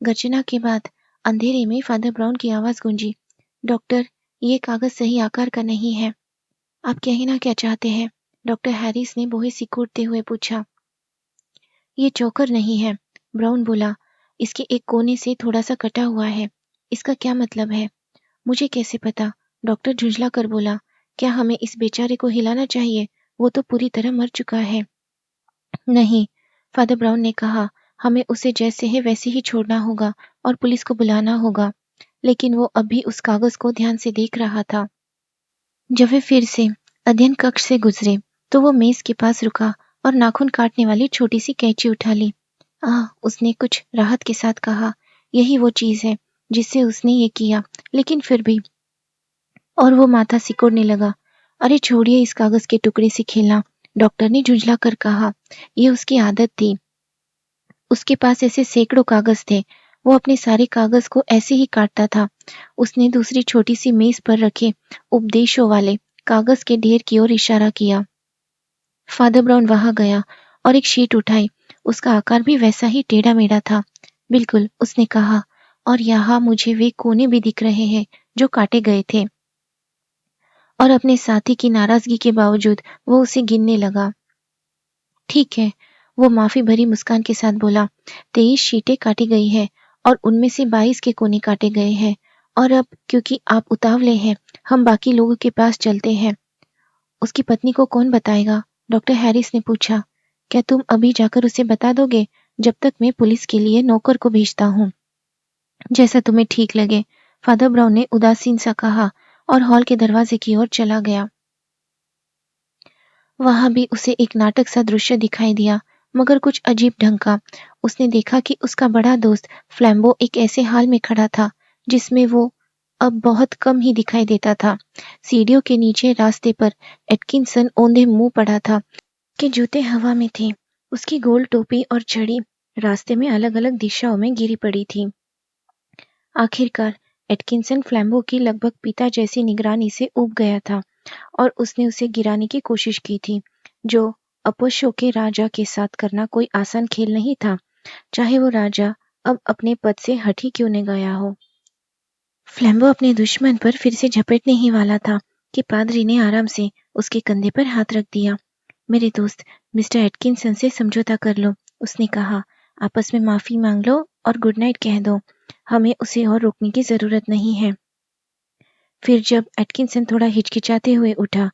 गर्जना के बाद अंधेरे में फादर ब्राउन की आवाज गूंजी, डॉक्टर, ये कागज सही आकार का नहीं है। आप कहना क्या चाहते हैं? डॉक्टर हैरिस ने बोहे सिकोड़ते हुए पूछा। ये चोकर नहीं है, ब्राउन बोला। इसके एक कोने से थोड़ा सा कटा हुआ है। इसका क्या मतलब है? मुझे कैसे पता? डॉक्टर झुंझला कर बोला। क्या हमें इस बेचारे को हिलाना चाहिए? वो तो पूरी तरह मर चुका है। नहीं, फादर ब्राउन ने कहा, हमें उसे जैसे है वैसे ही छोड़ना होगा और पुलिस को बुलाना होगा। लेकिन वो अभी उस कागज को ध्यान से देख रहा था। जब वे फिर से अध्ययन कक्ष से गुजरे तो वो मेज के पास रुका और नाखून काटने वाली छोटी सी कैंची उठा ली। उसने कुछ राहत के साथ कहा, यही वो चीज है जिससे उसने ये किया, लेकिन फिर भी। और वो माथा सिकोड़ने लगा। अरे छोड़िए इस कागज के टुकड़े से खेलना, डॉक्टर ने झुंझला कर कहा। ये उसकी आदत थी। उसके पास ऐसे सैकड़ों कागज थे। वो अपने सारे कागज को ऐसे ही काटता था। उसने दूसरी छोटी सी मेज पर रखे उपदेशों वाले कागज के ढेर की ओर इशारा किया। फादर ब्राउन वहां गया और एक शीट उठाई। उसका आकार भी वैसा ही टेढ़ा मेढ़ा था। बिल्कुल, उसने कहा, और यहाँ मुझे वे कोने भी दिख रहे हैं जो काटे गए थे। और अपने साथी की नाराजगी के बावजूद वो उसे गिनने लगा। ठीक है, वो माफी भरी मुस्कान के साथ बोला। 23 शीटें काटी गई है और उनमें से 22 के कोने काटे गए हैं। और अब क्योंकि आप उतावले हैं, हम बाकी लोगों के पास चलते हैं। उसकी पत्नी को कौन बताएगा? डॉक्टर हैरिस ने पूछा। क्या तुम अभी जाकर उसे बता दोगे, जब तक मैं पुलिस के लिए नौकर को भेजता हूँ? जैसा तुम्हें ठीक लगे, फादर ब्राउन ने उदासीन सा कहा और हॉल के दरवाजे की ओर चला गया। वहां भी उसे एक नाटक सा दृश्य दिखाई दिया, मगर कुछ अजीब ढंग का। उसने देखा कि उसका बड़ा दोस्त फ्लैम्बो एक ऐसे हाल में खड़ा था जिसमें वो अब बहुत कम ही दिखाई देता था। सीढ़ियों के नीचे रास्ते पर एटकिंसन औंधे मुंह पड़ा था कि जूते हवा में थे। उसकी गोल टोपी और छड़ी रास्ते में अलग अलग दिशाओं में गिरी पड़ी थी। आखिरकार एटकिंसन फ्लैम्बो की लगभग पिता जैसी निगरानी से ऊब गया था और उसने उसे गिराने की कोशिश की थी, जो अपोशो के राजा के साथ करना कोई आसान खेल नहीं था, चाहे वो राजा अब अपने पद से हट ही क्यों न गया हो। फ्लैम्बो अपने दुश्मन पर फिर से झपटने ही वाला था कि पादरी ने आराम से उसके कंधे पर हाथ रख दिया। मेरे दोस्त मिस्टर एटकिंसन से समझौता कर लो, उसने कहा। आपस में माफी मांग लो और गुड नाइट कह दो। हमें उसे और रोकने की जरूरत नहीं है। फिर जब एटकिंसन थोड़ा हिचकिचाते हुए उठा,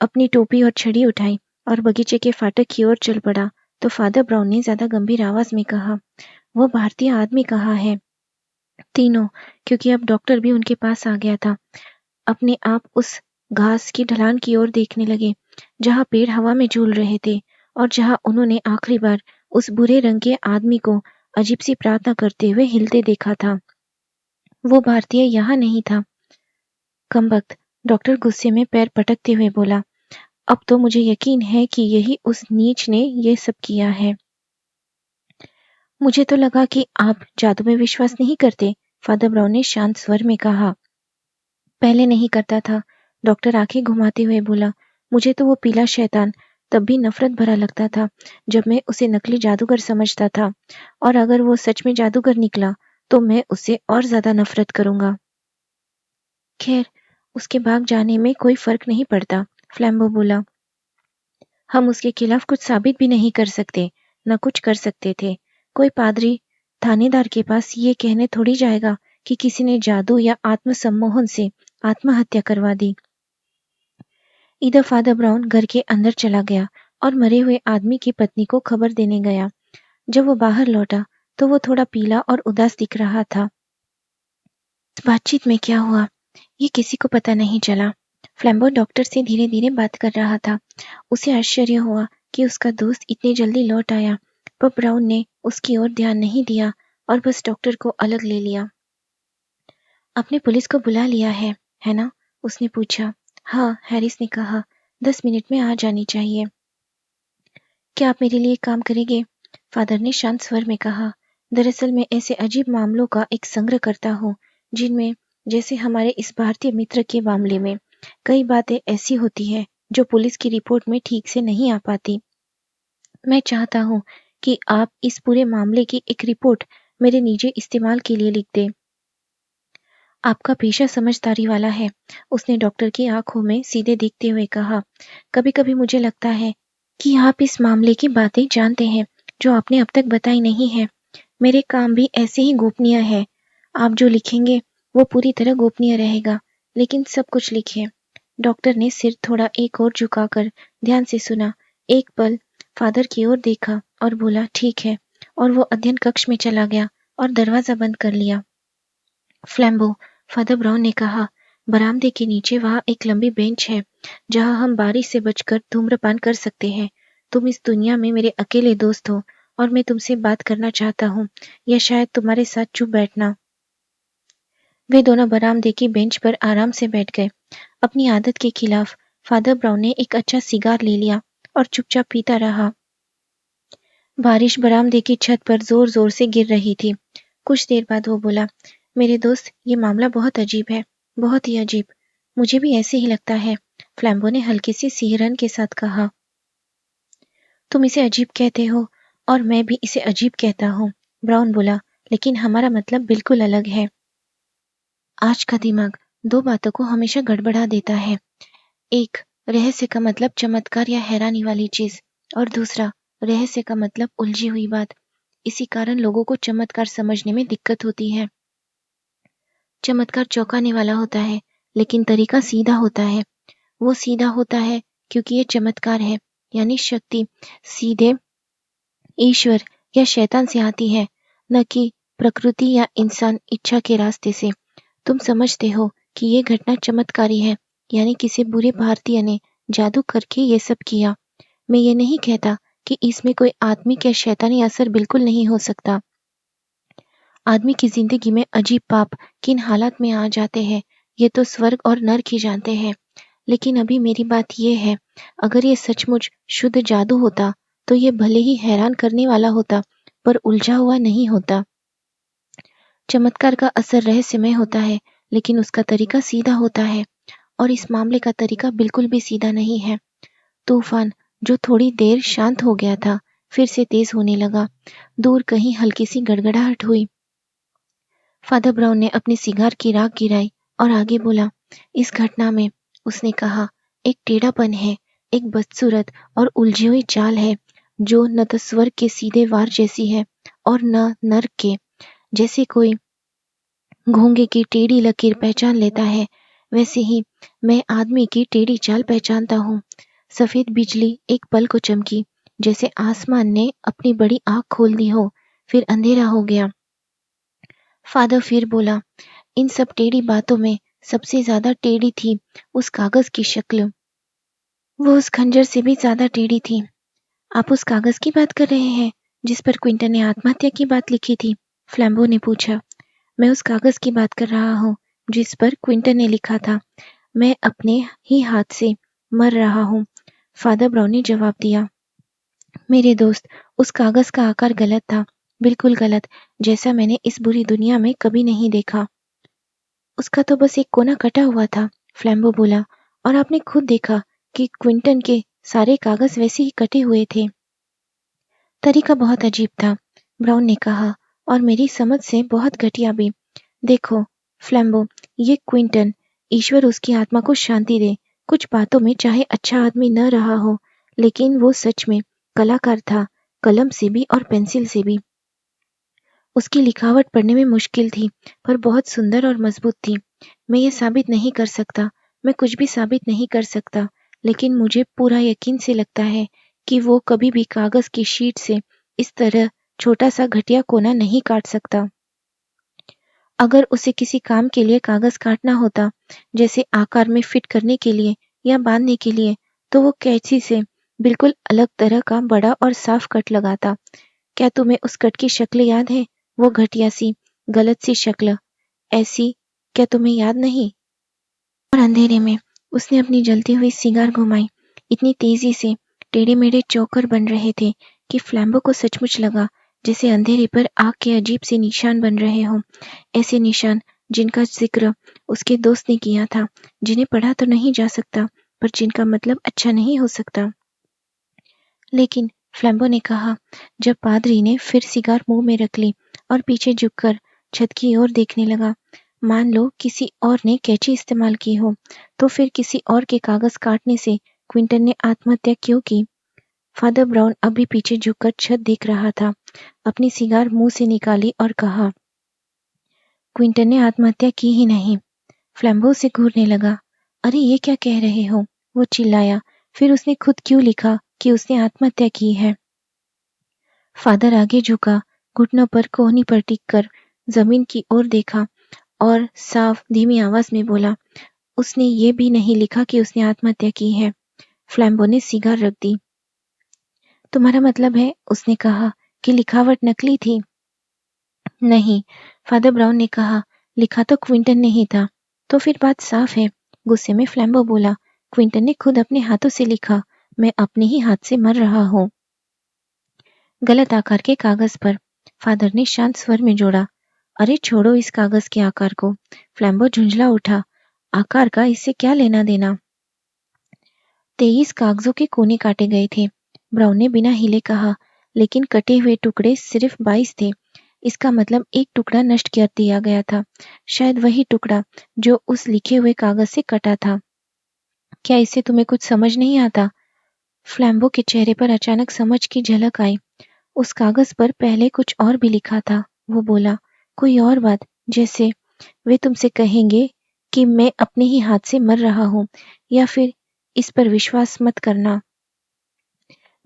अपनी टोपी और छड़ी उठाई और बगीचे के फाटक की ओर चल पड़ा, तो फादर ब्राउन ने ज्यादा गंभीर आवाज में कहा, वो भारतीय आदमी कहाँ है? तीनों, क्योंकि अब डॉक्टर भी उनके पास आ गया था, अपने आप उस घास की ढलान की ओर देखने लगे जहां पेड़ हवा में झूल रहे थे और जहां उन्होंने आखिरी बार उस बुरे रंग के आदमी को अजीब सी प्रार्थना करते हुए हिलते देखा था। वो भारतीय यहाँ नहीं था। कमबख्त, डॉक्टर गुस्से में पैर पटकते हुए बोला। अब तो मुझे यकीन है कि यही उस नीच ने ये सब किया है। मुझे तो लगा कि आप जादू में विश्वास नहीं करते, फादर ब्राउन ने शांत स्वर में कहा। पहले नहीं करता था, डॉक्टर आंखें घुमाते हुए बोला। मुझे तो वो पीला शैतान तब भी नफरत भरा लगता था जब मैं उसे नकली जादूगर समझता था, और अगर वो सच में जादूगर निकला तो मैं उससे और ज्यादा नफरत करूंगा। खैर, उसके भाग जाने में कोई फर्क नहीं पड़ता, फ्लैम्बो बोला। हम उसके खिलाफ कुछ साबित भी नहीं कर सकते, न कुछ कर सकते थे। कोई पादरी थानेदार के पास ये कहने थोड़ी जाएगा कि किसी ने जादू या आत्मसम्मोहन से आत्महत्या करवा दी। इधर फादर ब्राउन घर के अंदर चला गया और मरे हुए आदमी की पत्नी को खबर देने गया। जब वो बाहर लौटा तो वो थोड़ा पीला और उदास दिख रहा था। इस बातचीत में क्या हुआ ये किसी को पता नहीं चला। फ्लैम्बो डॉक्टर से धीरे धीरे बात कर रहा था। उसे आश्चर्य हुआ कि उसका दोस्त इतनी जल्दी लौट आया, पर ब्राउन ने उसकी ओर ध्यान नहीं दिया और बस डॉक्टर को अलग ले लिया। आपने पुलिस को बुला लिया है ना? उसने पूछा। हाँ, हैरिस ने कहा, 10 मिनट में आ जानी चाहिए। क्या आप मेरे लिए काम करेंगे? फादर ने शांत स्वर में कहा। दरअसल मैं ऐसे अजीब मामलों का एक संग्रह करता हूँ जिनमें, जैसे हमारे इस भारतीय मित्र के मामले में, कई बातें ऐसी होती हैं जो पुलिस की रिपोर्ट में ठीक से नहीं आ पाती। मैं चाहता हूँ कि आप इस पूरे मामले की एक रिपोर्ट मेरे निजी इस्तेमाल के लिए लिख दें। आपका पेशा समझदारी वाला है, उसने डॉक्टर की आंखों में सीधे देखते हुए कहा। कभी कभी मुझे लगता है कि आप इस मामले की बातें जानते हैं जो आपने अब तक बताई नहीं है। मेरे काम भी ऐसे ही गोपनीय है। आप जो लिखेंगे वो पूरी तरह गोपनीय रहेगा, लेकिन सब कुछ लिखिए। डॉक्टर ने सिर थोड़ा एक और झुकाकर ध्यान से सुना, एक पल फादर की ओर देखा और बोला, ठीक है, और वो अध्ययन कक्ष में चला गया और दरवाजा बंद कर लिया। फ्लैम्बो, फादर ब्राउन ने कहा, बरामदे के नीचे वहाँ एक लंबी बेंच है जहाँ हम बारिश से बचकर धूम्रपान कर सकते हैं। तुम इस दुनिया में मेरे अकेले दोस्त हो और मैं तुमसे बात करना चाहता हूँ, या शायद तुम्हारे साथ चुप बैठना। वे दोनों बरामदे की बेंच पर आराम से बैठ गए। अपनी आदत के खिलाफ फादर ब्राउन ने एक अच्छा सिगार ले लिया और चुपचाप पीता रहा। बारिश बरामदे की छत पर जोर जोर से गिर रही थी। कुछ देर बाद वो बोला, मेरे दोस्त, ये मामला बहुत अजीब है, बहुत ही अजीब। मुझे भी ऐसे ही लगता है, फ्लैम्बो ने हल्की सी सिहरन के साथ कहा। तुम इसे अजीब कहते हो और मैं भी इसे अजीब कहता हूँ, ब्राउन बोला, लेकिन हमारा मतलब बिल्कुल अलग है। आज का दिमाग दो बातों को हमेशा गड़बड़ा देता है। एक, रहस्य का मतलब चमत्कार या हैरानी वाली चीज, और दूसरा, रहस्य का मतलब उलझी हुई बात। इसी कारण लोगों को चमत्कार समझने में दिक्कत होती है। चमत्कार चौंकाने वाला होता है, लेकिन तरीका सीधा होता है। वो सीधा होता है क्योंकि ये चमत्कार है, यानी शक्ति सीधे ईश्वर या शैतान से आती है, न कि प्रकृति या इंसान इच्छा के रास्ते से। तुम समझते हो कि ये घटना चमत्कारी है, यानी किसी बुरे भारतीय ने जादू करके ये सब किया। मैं ये नहीं कहता कि इसमें कोई आत्मिक या शैतानी असर बिल्कुल नहीं हो सकता। आदमी की जिंदगी में अजीब पाप किन हालात में आ जाते हैं, ये तो स्वर्ग और नर्क ही जानते हैं। लेकिन अभी मेरी बात ये है, अगर ये सचमुच शुद्ध जादू होता तो ये भले ही हैरान करने वाला होता, पर उलझा हुआ नहीं होता। चमत्कार का असर रहस्यमय होता है, लेकिन उसका तरीका सीधा होता है, और इस मामले का तरीका बिल्कुल भी सीधा नहीं है। तूफान, जो थोड़ी देर शांत हो गया था, फिर से तेज होने लगा। दूर कहीं हल्की सी गड़गड़ाहट हुई। फादर ब्राउन ने अपनी सिगार की राख गिराई और आगे बोला, इस घटना में, उसने कहा, एक टेढ़ापन है, एक बदसूरत और उलझी हुई चाल है जो न तो स्वर्ग के सीधे वार जैसी है और न नर्क के। जैसे कोई घोंगे की टेढ़ी लकीर पहचान लेता है, वैसे ही मैं आदमी की टेढ़ी चाल पहचानता हूँ। सफेद बिजली एक पल को चमकी, जैसे आसमान ने अपनी बड़ी आंख खोल दी हो, फिर अंधेरा हो गया। फादर फिर बोला, इन सब टेढ़ी बातों में सबसे ज्यादा टेढ़ी थी उस कागज की शक्ल। वो उस खंजर से भी ज्यादा टेढ़ी थी। आप उस कागज की बात कर रहे हैं जिस पर क्विंटन ने आत्महत्या की बात लिखी थी? फ्लैम्बो ने पूछा। मैं उस कागज की बात कर रहा हूँ जिस पर क्विंटन ने लिखा था, मैं अपने ही हाथ से मर रहा हूँ, फादर ब्राउन ने जवाब दिया। मेरे दोस्त, उस कागज का आकार गलत था, बिल्कुल गलत, जैसा मैंने इस बुरी दुनिया में कभी नहीं देखा। उसका तो बस एक कोना कटा हुआ था, फ्लैम्बो बोला, और आपने खुद देखा कि क्विंटन के सारे कागज वैसे ही कटे हुए थे। तरीका बहुत अजीब था, ब्राउन ने कहा, और मेरी समझ से बहुत घटिया भी। देखो फ्लैम्बो, ये क्विंटन, ईश्वर उसकी आत्मा को शांति दे, कुछ बातों में चाहे अच्छा आदमी न रहा हो, लेकिन वो सच में कलाकार था, कलम से भी और पेंसिल से भी। उसकी लिखावट पढ़ने में मुश्किल थी, पर बहुत सुंदर और मजबूत थी। मैं ये साबित नहीं कर सकता, मैं कुछ भी साबित नहीं कर सकता, लेकिन मुझे पूरा यकीन से लगता है कि वो कभी भी कागज की शीट से इस तरह छोटा सा घटिया कोना नहीं काट सकता। अगर उसे किसी काम के लिए कागज काटना होता, जैसे आकार में फिट करने के लिए या बांधने के लिए, तो वो कैंची से बिल्कुल अलग तरह का बड़ा और साफ कट लगाता। क्या तुम्हें उस कट की शक्ल याद है? वो घटिया सी, गलत सी शक्ल, ऐसी, क्या तुम्हें याद नहीं? और अंधेरे में उसने अपनी जलती हुई सिगार घुमाई। इतनी तेजी से टेढ़े मेढ़े चौकर बन रहे थे कि फ्लैम्बो को सचमुच लगा जैसे अंधेरे पर आग के अजीब से निशान बन रहे हों। ऐसे निशान जिनका जिक्र उसके दोस्त ने किया था, जिन्हें पढ़ा तो नहीं जा सकता, पर जिनका मतलब अच्छा नहीं हो सकता। लेकिन फ्लैम्बो ने कहा, जब पादरी ने फिर सिगार मुंह में रख ली और पीछे झुककर छत की ओर देखने लगा, मान लो किसी और ने कैंची इस्तेमाल की हो, तो फिर किसी और के कागज काटने से क्विंटन ने आत्महत्या क्यों की? फादर ब्राउन अभी पीछे झुककर छत देख रहा था, अपनी सिगार मुंह से निकाली और कहा, क्विंटन ने आत्महत्या की ही नहीं। फ्लैम्बो से घूरने लगा। अरे ये क्या कह रहे हो? वो चिल्लाया। फिर उसने खुद क्यों लिखा कि उसने आत्महत्या की है? फादर आगे झुका, घुटनों पर कोहनी पर टिककर जमीन की ओर देखा और साफ धीमी आवाज में बोला, उसने ये भी नहीं लिखा कि उसने आत्महत्या की है। फ्लैम्बो ने सिगार रख दी। तुम्हारा मतलब है, उसने कहा, कि लिखावट नकली थी? नहीं, फादर ब्राउन ने कहा, लिखा तो क्विंटन ने ही था। तो फिर बात साफ है, गुस्से में फ्लैम्बो बोला, क्विंटन ने खुद अपने हाथों से लिखा, मैं अपने ही हाथ से मर रहा हूँ। गलत आकार के कागज पर, फादर ने शांत स्वर में जोड़ा। अरे छोड़ो इस कागज के आकार को। फ्लैम्बो झुंझला उठा, आकार का इससे क्या लेना देना? 23 कागजों के कोने काटे गए थे, ब्राउन ने बिना हिले कहा, लेकिन कटे हुए टुकड़े सिर्फ 22 थे। इसका मतलब एक टुकड़ा नष्ट कर दिया गया था, शायद वही टुकड़ा जो उस लिखे हुए कागज से कटा था। क्या इससे तुम्हें कुछ समझ नहीं आता? फ्लैम्बो के चेहरे पर अचानक समझ की झलक आई। उस कागज पर पहले कुछ और भी लिखा था, वो बोला, कोई और बात, जैसे वे तुमसे कहेंगे कि मैं अपने ही हाथ से मर रहा हूँ, या फिर इस पर विश्वास मत करना।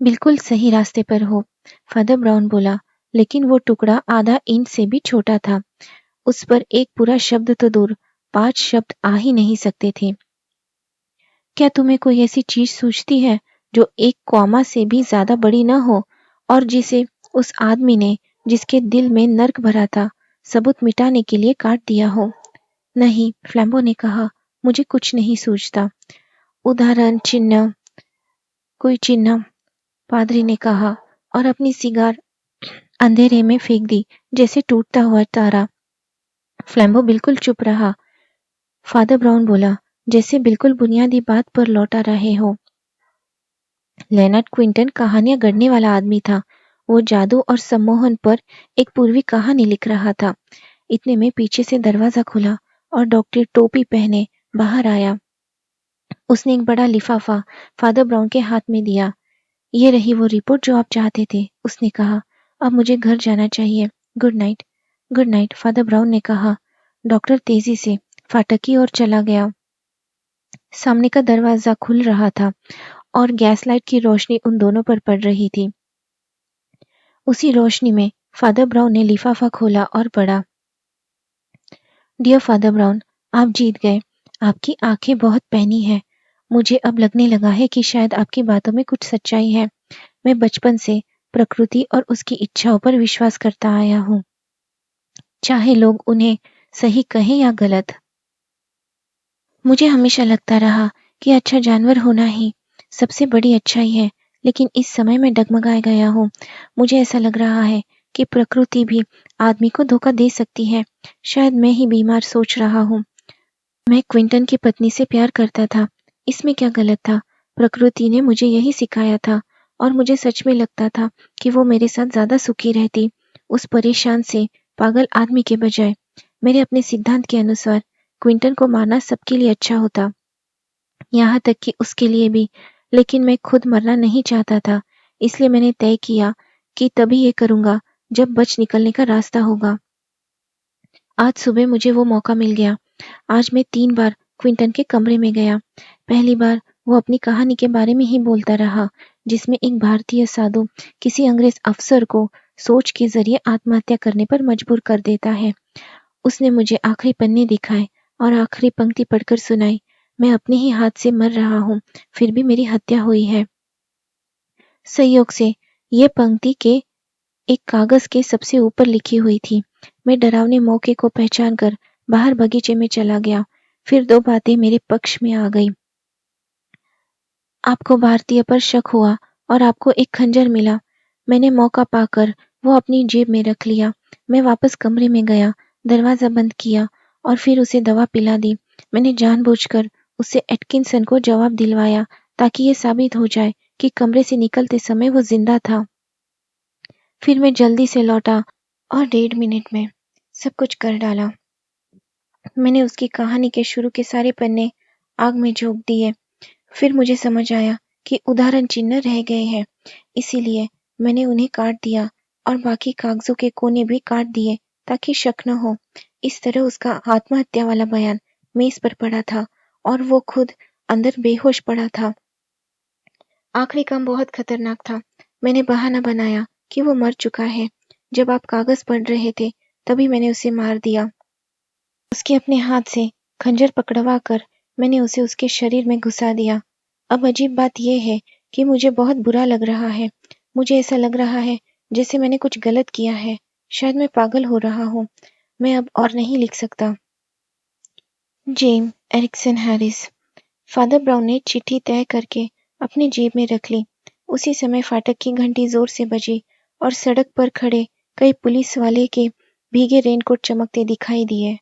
बिल्कुल सही रास्ते पर हो, फादर ब्राउन बोला, लेकिन वो टुकड़ा आधा इंच से भी छोटा था। उस पर एक पूरा शब्द तो दूर, 5 शब्द आ ही नहीं सकते थे। क्या तुम्हें कोई ऐसी चीज सूझती है जो एक कॉमा से भी ज्यादा बड़ी न हो और जिसे उस आदमी ने, जिसके दिल में नर्क भरा था, सबूत मिटाने के लिए काट दिया हो? नहीं, फ्लैम्बो ने कहा, मुझे कुछ नहीं सूझता। उदाहरण चिन्ह, कोई चिन्ह, पादरी ने कहा और अपनी सिगार अंधेरे में फेंक दी जैसे टूटता हुआ तारा। फ्लैम्बो बिल्कुल चुप रहा। फादर ब्राउन बोला, जैसे बिल्कुल बुनियादी बात पर लौट आ रहे हो। लेनर्ड क्विंटन कहानियां गढ़ने वाला आदमी था। वो जादू और सम्मोहन पर एक पूर्वी कहानी लिख रहा था। इतने में पीछे से दरवाजा खुला और डॉक्टर टोपी पहने बाहर आया। उसने एक बड़ा लिफाफा फादर ब्राउन के हाथ में दिया। ये रही वो रिपोर्ट जो आप चाहते थे, उसने कहा। अब मुझे घर जाना चाहिए। Good night. Good night, father Brown ने कहा। डॉक्टर तेजी से फाटक की ओर चला गया। सामने का दरवाजा खुल रहा था और गैसलाइट की रोशनी उन दोनों पर पड़ रही थी। उसी रोशनी में फादर ब्राउन ने लिफाफा खोला और पढ़ा, डियर फादर ब्राउन, आप जीत गए। आपकी आंखें बहुत पैनी हैं। मुझे अब लगने लगा है कि शायद आपकी बातों में कुछ सच्चाई है। मैं बचपन से प्रकृति और उसकी इच्छाओं पर विश्वास करता आया हूँ, चाहे लोग उन्हें सही कहें या गलत। मुझे हमेशा लगता रहा कि अच्छा जानवर होना ही सबसे बड़ी अच्छाई है, लेकिन इस समय मैं डगमगा गया हूँ। मुझे ऐसा लग रहा है कि प्रकृति भी आदमी को धोखा दे सकती है। शायद मैं ही बीमार सोच रहा हूँ। मैं क्विंटन की पत्नी से प्यार करता था, इसमें क्या गलत था? प्रकृति ने मुझे यही सिखाया था और मुझे सच में लगता था कि वो मेरे साथ ज्यादा सुखी रहती, उस परेशान से पागल आदमी के बजाय। मेरे अपने सिद्धांत के अनुसार क्विंटन को मारना सबके लिए अच्छा होता, यहाँ तक कि उसके लिए भी, लेकिन मैं खुद मरना नहीं चाहता था। इसलिए मैंने तय किया कि तभी ये करूंगा जब बच निकलने का रास्ता होगा। आज सुबह मुझे वो मौका मिल गया। आज मैं 3 बार क्विंटन के कमरे में गया। पहली बार वो अपनी कहानी के बारे में ही बोलता रहा, जिसमें एक भारतीय साधु किसी अंग्रेज अफसर को सोच के ज़रिए आत्महत्या करने पर मजबूर कर देता है। उसने मुझे आखिरी पन्ने दिखाए और आखिरी पंक्ति पढ़कर सुनाई। मैं अपने ही हाथ से मर रहा हूँ, फिर भी मेरी हत्या हुई है। संयोग से ये पंक्ति के एक कागज के सबसे ऊपर लिखी हुई थी। मैं डरावने मौके को पहचान कर बाहर बगीचे में चला गया। फिर 2 बातें मेरे पक्ष में आ गई। आपको भारतीय पर शक हुआ और आपको एक खंजर मिला। मैंने मौका पाकर वो अपनी जेब में रख लिया। मैं वापस कमरे में गया, दरवाज़ा बंद किया और फिर उसे दवा पिला दी। मैंने जानबूझकर उससे एटकिंसन को जवाब दिलवाया ताकि ये साबित हो जाए कि कमरे से निकलते समय वो जिंदा था। फिर मैं जल्दी से लौटा और 1.5 मिनट में सब कुछ कर डाला। मैंने उसकी कहानी के शुरू के सारे पन्ने आग में झोंक दिए। फिर मुझे समझ आया कि उदाहरण चिन्ह रह गए हैं, इसीलिए मैंने उन्हें काट दिया और बाकी कागजों के कोने भी काट दिए ताकि शक न हो। इस तरह उसका आत्महत्या वाला बयान मेज पर पड़ा था और वो खुद अंदर बेहोश पड़ा था। आखिरी काम बहुत खतरनाक था। मैंने बहाना बनाया कि वो मर चुका है। जब आप कागज पढ़ रहे थे, तभी मैंने उसे मार दिया। उसके अपने हाथ से खंजर पकड़वा कर मैंने उसे उसके शरीर में घुसा दिया। अब अजीब बात यह है कि मुझे बहुत बुरा लग रहा है। मुझे ऐसा लग रहा है जैसे मैंने कुछ गलत किया है। शायद मैं पागल हो रहा हूँ। मैं अब और नहीं लिख सकता। Jem Erikson Harris. Father Brown ने चिट्ठी तय करके अपनी जेब में रख ली। उसी समय फाटक की घंटी जोर से बजी और सड़क पर खड़े कई पुलिस वाले के भीगे रेनकोट चमकते दिखाई दिए।